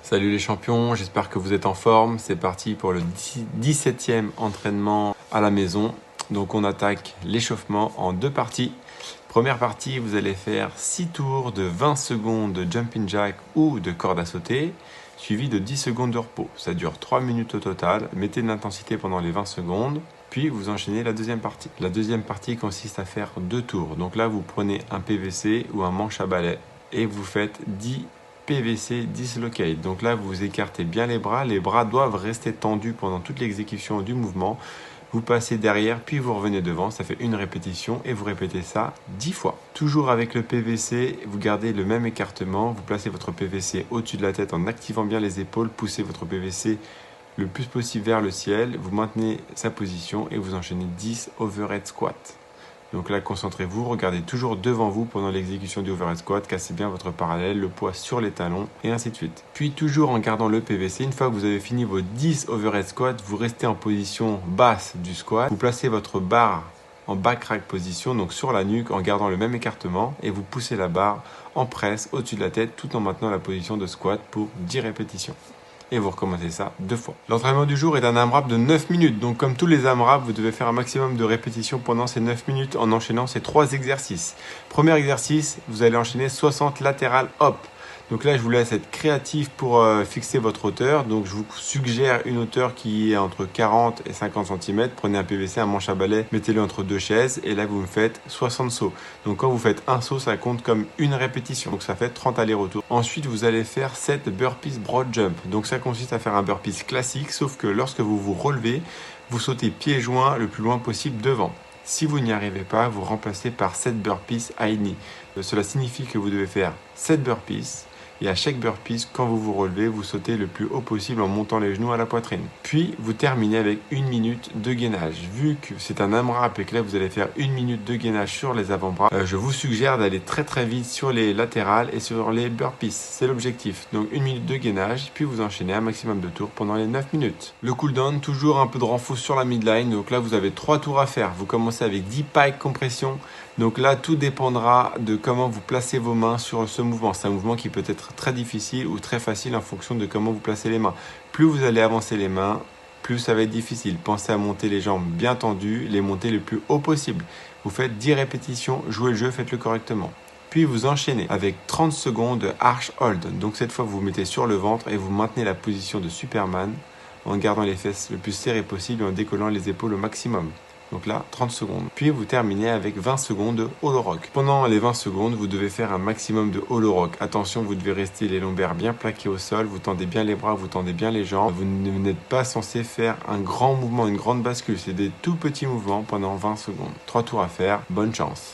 Salut les champions, j'espère que vous êtes en forme. C'est parti pour le 17e entraînement à la maison. Donc on attaque l'échauffement en 2 parties. Première partie, vous allez faire 6 tours de 20 secondes de jumping jack ou de corde à sauter, suivi de 10 secondes de repos. Ça dure 3 minutes au total. Mettez de l'intensité pendant les 20 secondes. Puis vous enchaînez la deuxième partie. La deuxième partie consiste à faire 2 tours. Donc là, vous prenez un PVC ou un manche à balai et vous faites 10 PVC dislocate. Donc là, vous écartez bien les bras doivent rester tendus pendant toute l'exécution du mouvement. Vous passez derrière, puis vous revenez devant, ça fait une répétition et vous répétez ça 10 fois. Toujours avec le PVC, vous gardez le même écartement, vous placez votre PVC au-dessus de la tête en activant bien les épaules, poussez votre PVC le plus possible vers le ciel, vous maintenez sa position et vous enchaînez 10 overhead squats. Donc là, concentrez-vous, regardez toujours devant vous pendant l'exécution du overhead squat, cassez bien votre parallèle, le poids sur les talons et ainsi de suite. Puis toujours en gardant le PVC, une fois que vous avez fini vos 10 overhead squats, vous restez en position basse du squat, vous placez votre barre en back rack position, donc sur la nuque en gardant le même écartement et vous poussez la barre en presse au-dessus de la tête tout en maintenant la position de squat pour 10 répétitions. Et vous recommencez ça 2 fois. L'entraînement du jour est un AMRAP de 9 minutes. Donc comme tous les AMRAP, vous devez faire un maximum de répétitions pendant ces 9 minutes en enchaînant ces 3 exercices. Premier exercice, vous allez enchaîner 60 latérales hop. Donc là, je vous laisse être créatif pour fixer votre hauteur. Donc je vous suggère une hauteur qui est entre 40 et 50 cm. Prenez un PVC, un manche à balai, mettez-le entre 2 chaises et là, vous me faites 60 sauts. Donc quand vous faites un saut, ça compte comme une répétition. Donc ça fait 30 allers-retours. Ensuite, vous allez faire 7 burpees broad jump. Donc ça consiste à faire un burpees classique, sauf que lorsque vous vous relevez, vous sautez pieds joints le plus loin possible devant. Si vous n'y arrivez pas, vous remplacez par 7 burpees high knee. Cela signifie que vous devez faire 7 burpees. Et à chaque burpees, quand vous vous relevez, vous sautez le plus haut possible en montant les genoux à la poitrine. Puis, vous terminez avec 1 minute de gainage. Vu que c'est un AMRAP et que là, vous allez faire 1 minute de gainage sur les avant-bras, je vous suggère d'aller très très vite sur les latérales et sur les burpees. C'est l'objectif. Donc, 1 minute de gainage, puis vous enchaînez un maximum de tours pendant les 9 minutes. Le cooldown, toujours un peu de renfort sur la midline. Donc là, vous avez 3 tours à faire. Vous commencez avec 10 pike compression. Donc là, tout dépendra de comment vous placez vos mains sur ce mouvement. C'est un mouvement qui peut être très difficile ou très facile en fonction de comment vous placez les mains. Plus vous allez avancer les mains, plus ça va être difficile. Pensez à monter les jambes bien tendues, les monter le plus haut possible. Vous faites 10 répétitions, jouez le jeu, faites-le correctement. Puis vous enchaînez avec 30 secondes de arch hold. Donc cette fois, vous vous mettez sur le ventre et vous maintenez la position de Superman en gardant les fesses le plus serrées possible et en décollant les épaules au maximum. Donc là, 30 secondes. Puis vous terminez avec 20 secondes de hollow rock. Pendant les 20 secondes, vous devez faire un maximum de hollow rock. Attention, vous devez rester les lombaires bien plaqués au sol. Vous tendez bien les bras, vous tendez bien les jambes. Vous n'êtes pas censé faire un grand mouvement, une grande bascule. C'est des tout petits mouvements pendant 20 secondes. 3 tours à faire. Bonne chance.